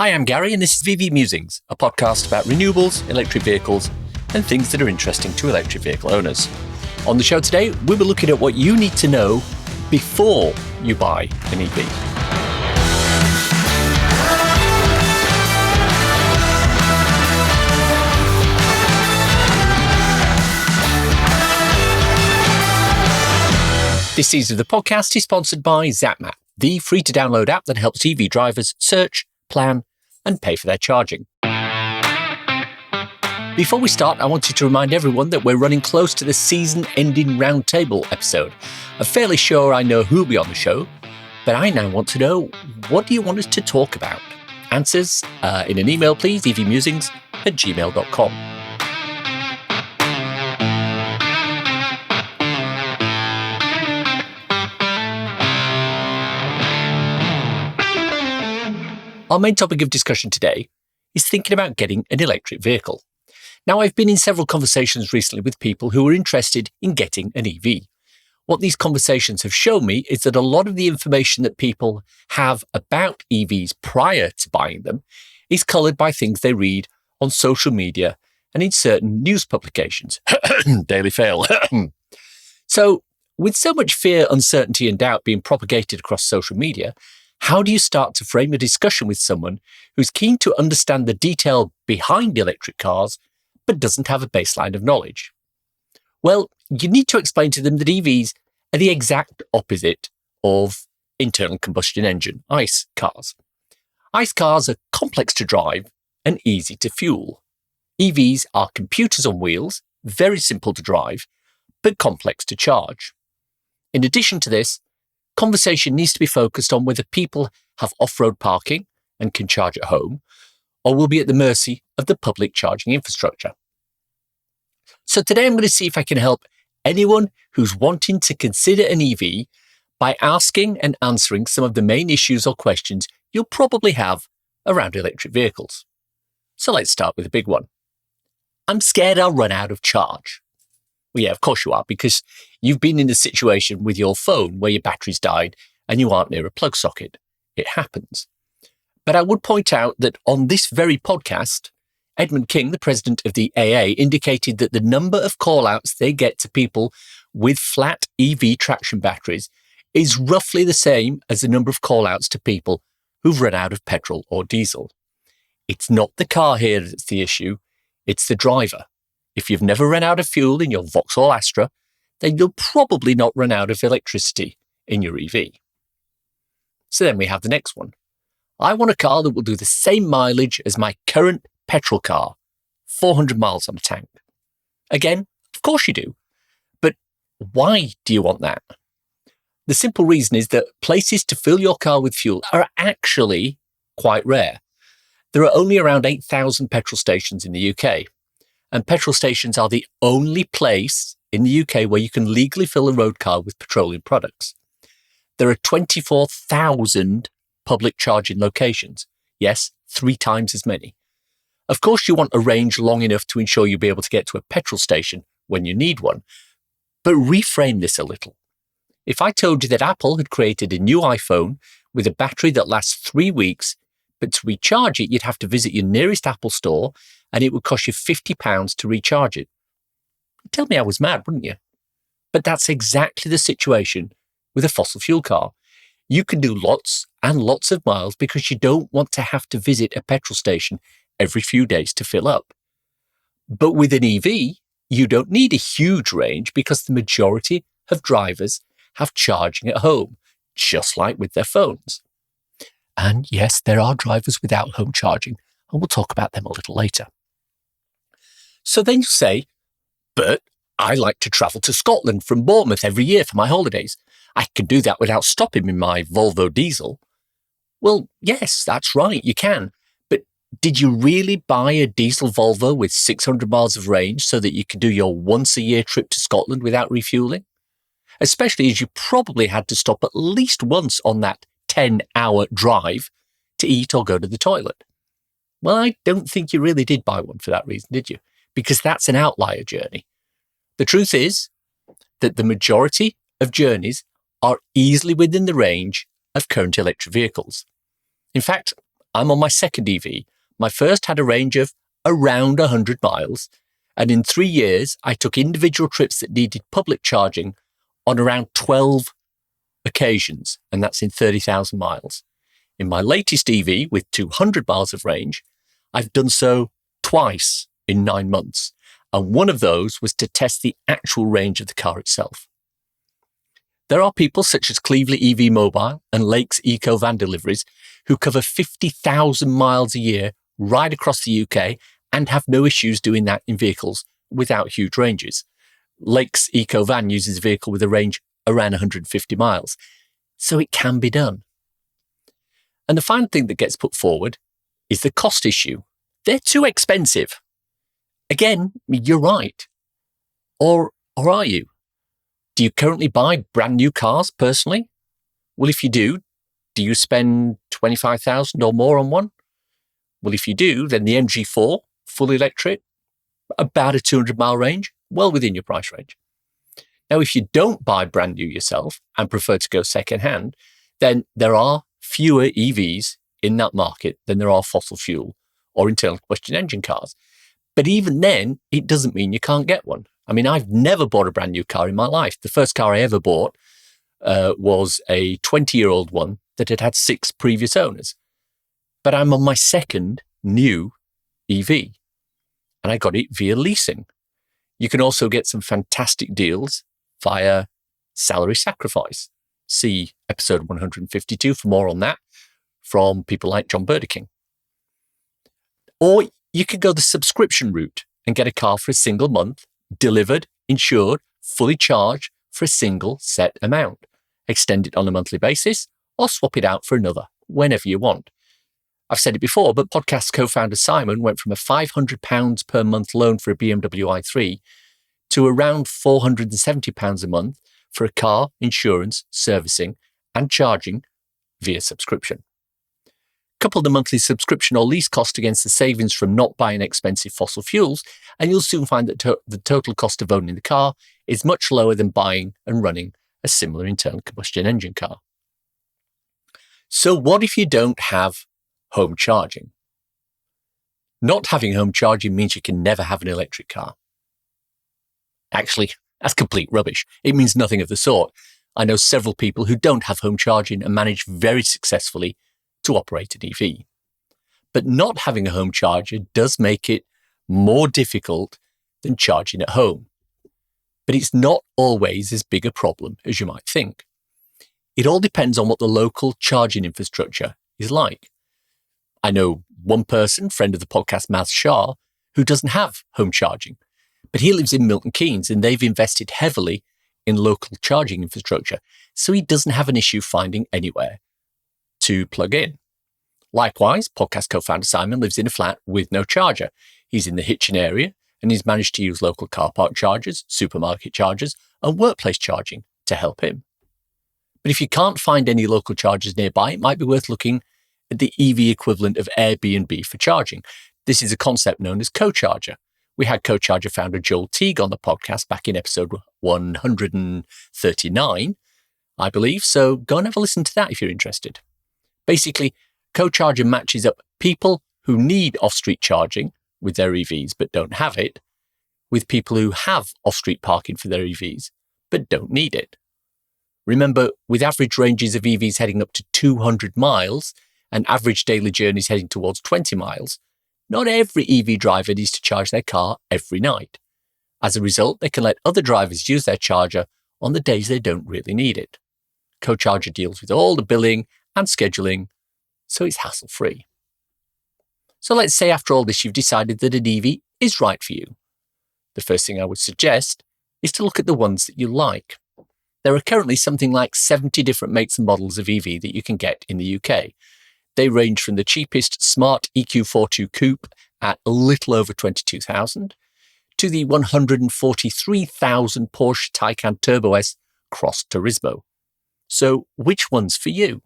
Hi, I'm Gary, and this is EV Musings, a podcast about renewables, electric vehicles, and things that are interesting to electric vehicle owners. On the show today, we'll be looking at what you need to know before you buy an EV. This season of the podcast is sponsored by ZapMap, the free-to-download app that helps EV drivers search, plan, and pay for their charging. Before we start, I wanted to remind everyone that we're running close to the season-ending roundtable episode. I'm fairly sure I know who'll be on the show, but I now want to know, what do you want us to talk about? Answers in an email, please, evmusings@gmail.com. Our main topic of discussion today is thinking about getting an electric vehicle. Now, I've been in several conversations recently with people who are interested in getting an EV. What these conversations have shown me is that a lot of the information that people have about EVs prior to buying them is coloured by things they read on social media and in certain news publications. Daily fail. So, with so much fear, uncertainty and doubt being propagated across social media, how do you start to frame a discussion with someone who's keen to understand the detail behind electric cars, but doesn't have a baseline of knowledge? Well, you need to explain to them that EVs are the exact opposite of internal combustion engine, ICE cars. ICE cars are complex to drive and easy to fuel. EVs are computers on wheels, very simple to drive, but complex to charge. In addition to this, conversation needs to be focused on whether people have off-road parking and can charge at home, or will be at the mercy of the public charging infrastructure. So today I'm going to see if I can help anyone who's wanting to consider an EV by asking and answering some of the main issues or questions you'll probably have around electric vehicles. So let's start with the big one. I'm scared I'll run out of charge. Well, yeah, of course you are, because you've been in a situation with your phone where your battery's died and you aren't near a plug socket. It happens. But I would point out that on this very podcast, Edmund King, the president of the AA, indicated that the number of call-outs they get to people with flat EV traction batteries is roughly the same as the number of call-outs to people who've run out of petrol or diesel. It's not the car here that's the issue, it's the driver. If you've never run out of fuel in your Vauxhall Astra, then you'll probably not run out of electricity in your EV. So then we have the next one. I want a car that will do the same mileage as my current petrol car, 400 miles on a tank. Again, of course you do. But why do you want that? The simple reason is that places to fill your car with fuel are actually quite rare. There are only around 8,000 petrol stations in the UK. And petrol stations are the only place in the UK where you can legally fill a road car with petroleum products. There are 24,000 public charging locations. Yes, 3 times as many. Of course, you want a range long enough to ensure you'll be able to get to a petrol station when you need one. But reframe this a little. If I told you that Apple had created a new iPhone with a battery that lasts 3 weeks, but to recharge it, you'd have to visit your nearest Apple store and it would cost you £50 to recharge it. You'd tell me I was mad, wouldn't you? But that's exactly the situation with a fossil fuel car. You can do lots and lots of miles because you don't want to have to visit a petrol station every few days to fill up. But with an EV, you don't need a huge range because the majority of drivers have charging at home, just like with their phones. And yes, there are drivers without home charging, and we'll talk about them a little later. So then you say, but I like to travel to Scotland from Bournemouth every year for my holidays. I can do that without stopping in my Volvo diesel. Well, yes, that's right, you can. But did you really buy a diesel Volvo with 600 miles of range so that you could do your once-a-year trip to Scotland without refueling? Especially as you probably had to stop at least once on that 10-hour drive to eat or go to the toilet. Well, I don't think you really did buy one for that reason, did you? Because that's an outlier journey. The truth is that the majority of journeys are easily within the range of current electric vehicles. In fact, I'm on my second EV. My first had a range of around 100 miles. And in 3 years, I took individual trips that needed public charging on around 12 occasions. And that's in 30,000 miles. In my latest EV with 200 miles of range, I've done so twice in 9 months. And one of those was to test the actual range of the car itself. There are people such as Cleveland EV Mobile and Lakes Eco Van Deliveries who cover 50,000 miles a year right across the UK and have no issues doing that in vehicles without huge ranges. Lakes Eco Van uses a vehicle with a range around 150 miles. So it can be done. And the final thing that gets put forward is the cost issue. They're too expensive. Again, you're right. Or are you? Do you currently buy brand new cars personally? Well, if you do you spend $25,000 or more on one? Well, if you do, then the MG4, fully electric, about a 200-mile range, well within your price range. Now, if you don't buy brand new yourself and prefer to go second-hand, then there are fewer EVs in that market than there are fossil fuel or internal combustion engine cars. But even then, it doesn't mean you can't get one. I mean, I've never bought a brand new car in my life. The first car I ever bought was a 20-year-old one that had had 6 previous owners. But I'm on my second new EV, and I got it via leasing. You can also get some fantastic deals via salary sacrifice. See episode 152 for more on that from people like John Burdeking. Or you could go the subscription route and get a car for a single month, delivered, insured, fully charged for a single set amount. Extend it on a monthly basis or swap it out for another whenever you want. I've said it before, but podcast co-founder Simon went from a £500 per month loan for a BMW i3 to around £470 a month for a car, insurance, servicing and charging via subscription. Couple the monthly subscription or lease cost against the savings from not buying expensive fossil fuels, and you'll soon find that the total cost of owning the car is much lower than buying and running a similar internal combustion engine car. So what if you don't have home charging? Not having home charging means you can never have an electric car. Actually, that's complete rubbish. It means nothing of the sort. I know several people who don't have home charging and manage very successfully to operate an EV. But not having a home charger does make it more difficult than charging at home. But it's not always as big a problem as you might think. It all depends on what the local charging infrastructure is like. I know one person, friend of the podcast, Maz Shah, who doesn't have home charging, but he lives in Milton Keynes and they've invested heavily in local charging infrastructure, so he doesn't have an issue finding anywhere to plug in. Likewise, podcast co-founder Simon lives in a flat with no charger. He's in the Hitchin area and he's managed to use local car park chargers, supermarket chargers and workplace charging to help him. But if you can't find any local chargers nearby, it might be worth looking at the EV equivalent of Airbnb for charging. This is a concept known as co-charger. We had co-charger founder Joel Teague on the podcast back in episode 139, I believe. So go and have a listen to that if you're interested. Basically, co-charger matches up people who need off-street charging with their EVs but don't have it with people who have off-street parking for their EVs but don't need it. Remember, with average ranges of EVs heading up to 200 miles and average daily journeys heading towards 20 miles, not every EV driver needs to charge their car every night. As a result, they can let other drivers use their charger on the days they don't really need it. Co-charger deals with all the billing and scheduling, so it's hassle-free. So let's say after all this, you've decided that an EV is right for you. The first thing I would suggest is to look at the ones that you like. There are currently something like 70 different makes and models of EV that you can get in the UK. They range from the cheapest smart EQ42 coupe at a little over 22,000 to the 143,000 Porsche Taycan Turbo S Cross Turismo. So which one's for you?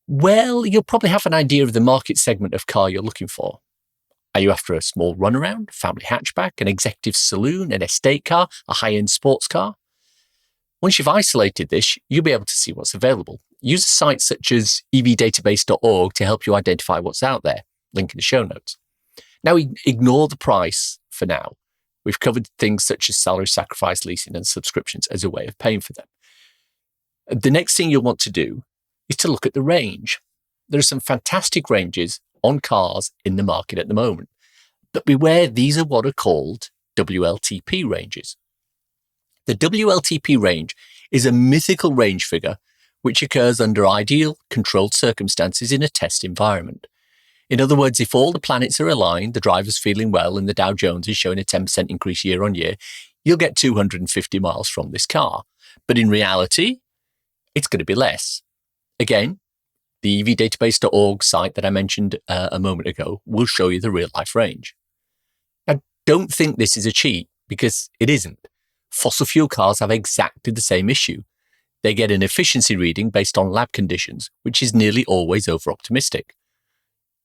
Well, you'll probably have an idea of the market segment of car you're looking for. Are you after a small runaround, family hatchback, an executive saloon, an estate car, a high-end sports car? Once you've isolated this, you'll be able to see what's available. use a site such as evdatabase.org to help you identify what's out there. Link in the show notes. Now, ignore the price for now. We've covered things such as salary sacrifice, leasing, and subscriptions as a way of paying for them. The next thing you'll want to do is to look at the range. There are some fantastic ranges on cars in the market at the moment. But beware, these are what are called WLTP ranges. The WLTP range is a mythical range figure which occurs under ideal, controlled circumstances in a test environment. In other words, if all the planets are aligned, the driver's feeling well, and the Dow Jones is showing a 10% increase year on year, you'll get 250 miles from this car. But in reality, it's going to be less. Again, the evdatabase.org site that I mentioned a moment ago will show you the real-life range. Now, don't think this is a cheat, because it isn't. Fossil fuel cars have exactly the same issue. They get an efficiency reading based on lab conditions, which is nearly always over-optimistic.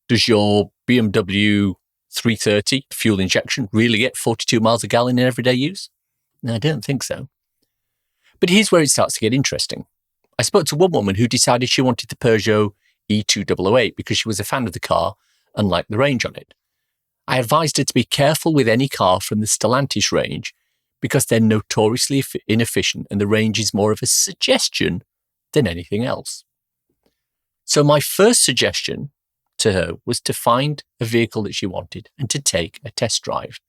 Does your BMW 330 fuel injection really get 42 miles a gallon in everyday use? No, I don't think so. But here's where it starts to get interesting. I spoke to one woman who decided she wanted the Peugeot E2008 because she was a fan of the car and liked the range on it. I advised her to be careful with any car from the Stellantis range because they're notoriously inefficient and the range is more of a suggestion than anything else. So my first suggestion to her was to find a vehicle that she wanted and to take a test drive.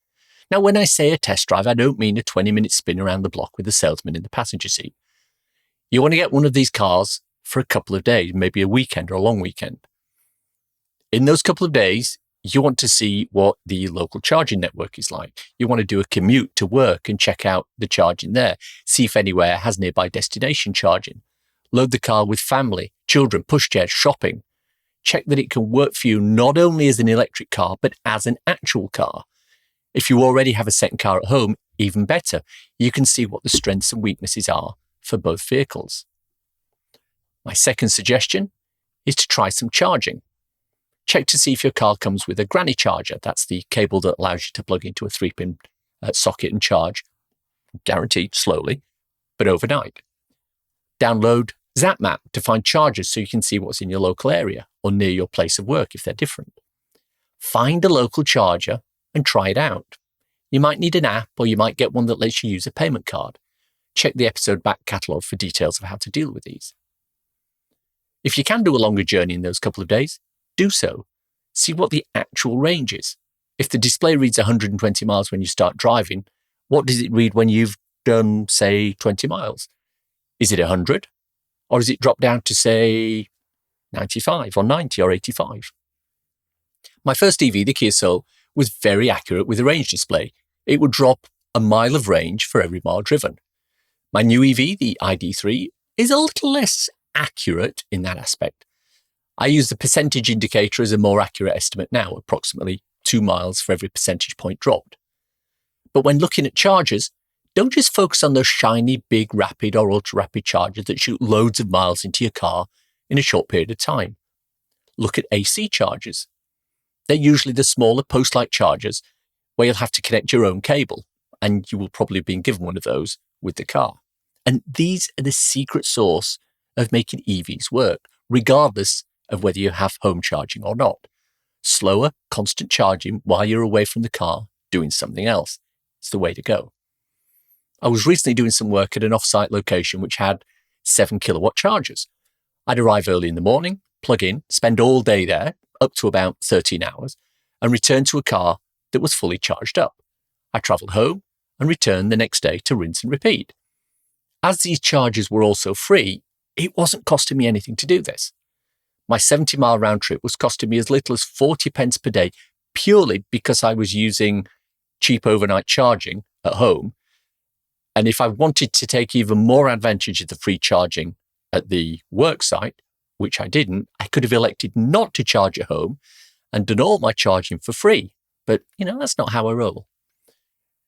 Now, when I say a test drive, I don't mean a 20-minute spin around the block with a salesman in the passenger seat. You want to get one of these cars for a couple of days, maybe a weekend or a long weekend. In those couple of days, you want to see what the local charging network is like. You want to do a commute to work and check out the charging there. See if anywhere has nearby destination charging. Load the car with family, children, pushchairs, shopping. Check that it can work for you not only as an electric car, but as an actual car. If you already have a second car at home, even better. You can see what the strengths and weaknesses are for both vehicles. My second suggestion is to try some charging. Check to see if your car comes with a granny charger. That's the cable that allows you to plug into a 3-pin socket and charge, guaranteed slowly, but overnight. Download ZapMap to find chargers so you can see what's in your local area or near your place of work if they're different. Find a local charger and try it out. You might need an app or you might get one that lets you use a payment card. Check the episode back catalogue for details of how to deal with these. If you can do a longer journey in those couple of days, do so. See what the actual range is. If the display reads 120 miles when you start driving, what does it read when you've done, say, 20 miles? Is it 100? Or is it dropped down to, say, 95 or 90 or 85? My first EV, the Kia Soul, was very accurate with the range display. It would drop a mile of range for every mile driven. My new EV, the ID3, is a little less accurate in that aspect. I use the percentage indicator as a more accurate estimate now, approximately 2 miles for every percentage point dropped. But when looking at chargers, don't just focus on those shiny, big, rapid or ultra-rapid chargers that shoot loads of miles into your car in a short period of time. Look at AC chargers. They're usually the smaller post-like chargers where you'll have to connect your own cable, and you will probably have been given one of those with the car. And these are the secret sauce of making EVs work, regardless of whether you have home charging or not. Slower, constant charging while you're away from the car doing something else. It's the way to go. I was recently doing some work at an off-site location which had 7 kilowatt chargers. I'd arrive early in the morning, plug in, spend all day there, up to about 13 hours, and return to a car that was fully charged up. I travelled home and returned the next day to rinse and repeat. As these chargers were also free, it wasn't costing me anything to do this. My 70-mile round trip was costing me as little as 40 pence per day, purely because I was using cheap overnight charging at home. And if I wanted to take even more advantage of the free charging at the work site, which I didn't, I could have elected not to charge at home and done all my charging for free. But, that's not how I roll.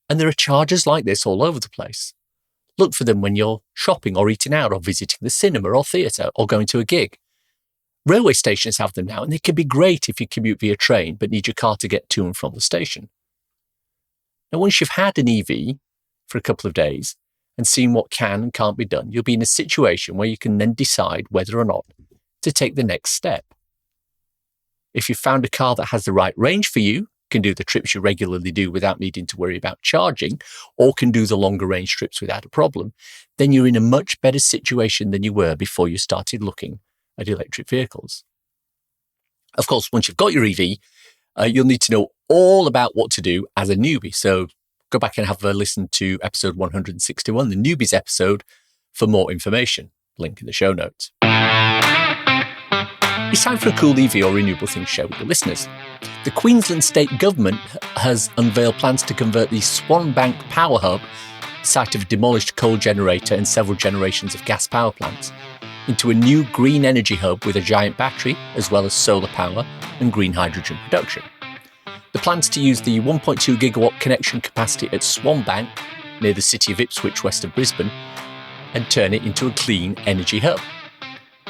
And there are chargers like this all over the place. Look for them when you're shopping or eating out or visiting the cinema or theatre or going to a gig. Railway stations have them now, and they can be great if you commute via train but need your car to get to and from the station. Now, once you've had an EV for a couple of days and seeing what can and can't be done, you'll be in a situation where you can then decide whether or not to take the next step. If you've found a car that has the right range for you, can do the trips you regularly do without needing to worry about charging, or can do the longer range trips without a problem, then you're in a much better situation than you were before you started looking at electric vehicles. Of course, once you've got your EV, you'll need to know all about what to do as a newbie. So go back and have a listen to episode 161, the newbies episode, for more information. Link in the show notes. It's time for a cool EV or renewable thing to share with the listeners. The Queensland State Government has unveiled plans to convert the Swanbank Power Hub, site of a demolished coal generator and several generations of gas power plants, into a new green energy hub with a giant battery, as well as solar power and green hydrogen production. The plans to use the 1.2 gigawatt connection capacity at Swanbank, near the city of Ipswich, west of Brisbane, and turn it into a clean energy hub.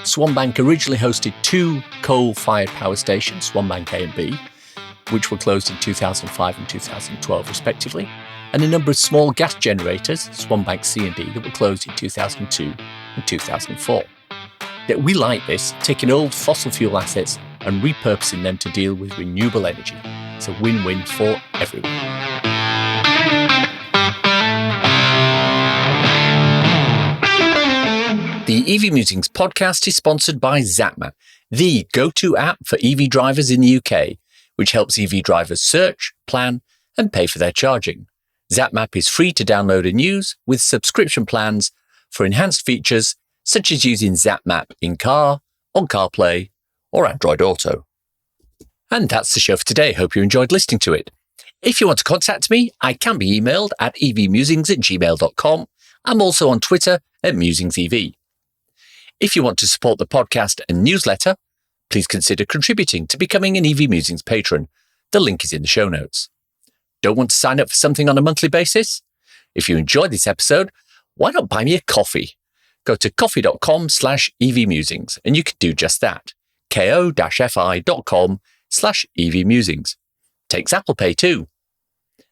Swanbank originally hosted two coal-fired power stations, Swanbank A and B, which were closed in 2005 and 2012 respectively, and a number of small gas generators, Swanbank C and D, that were closed in 2002 and 2004. Yet we like this, taking old fossil fuel assets and repurposing them to deal with renewable energy. It's a win-win for everyone. The EV Musings podcast is sponsored by ZapMap, the go-to app for EV drivers in the UK, which helps EV drivers search, plan, and pay for their charging. ZapMap is free to download and use, with subscription plans for enhanced features such as using ZapMap in-car, on CarPlay, or Android Auto. And that's the show for today. Hope you enjoyed listening to it. If you want to contact me, I can be emailed at evmusings@gmail.com. I'm also on Twitter at MusingsEV. If you want to support the podcast and newsletter, please consider contributing to becoming an EV Musings patron. The link is in the show notes. Don't want to sign up for something on a monthly basis? If you enjoyed this episode, why not buy me a coffee? Go to coffee.com/EVmusings and you can do just that. ko-fi.com/EVmusings. Takes Apple Pay too.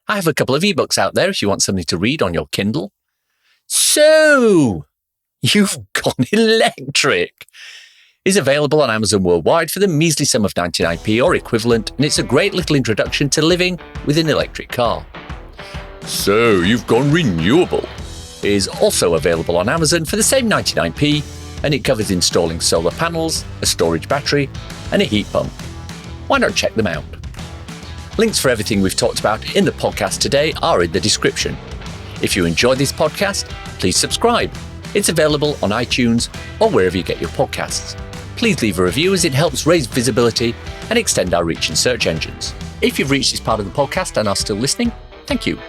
I have a couple of ebooks out there if you want something to read on your Kindle. So, you've gone electric. Is available on Amazon worldwide for the measly sum of 99p or equivalent, and it's a great little introduction to living with an electric car. So You've Gone Renewable is also available on Amazon for the same 99p, and it covers installing solar panels, a storage battery, and a heat pump. Why not check them out? Links for everything we've talked about in the podcast today are in the description. If you enjoyed this podcast, please subscribe. It's available on iTunes or wherever you get your podcasts. Please leave a review as it helps raise visibility and extend our reach in search engines. If you've reached this part of the podcast and are still listening, thank you.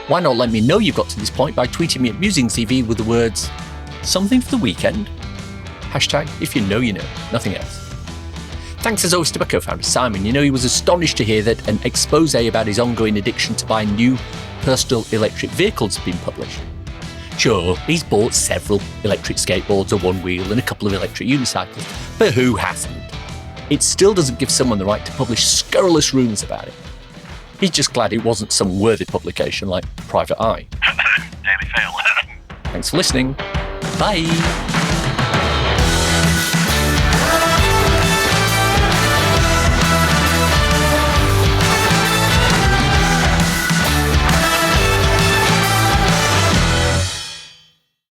Why not let me know you've got to this point by tweeting me at MusingsEV with the words, "Something for the weekend?" Hashtag, if you know, nothing else. Thanks as always to my co-founder Simon. He was astonished to hear that an expose about his ongoing addiction to buying new personal electric vehicles has been published. Sure, he's bought several electric skateboards, a one wheel and a couple of electric unicycles, but who hasn't? It still doesn't give someone the right to publish scurrilous rumours about it. He's just glad it wasn't some worthy publication like Private Eye. Daily fail. Thanks for listening. Bye.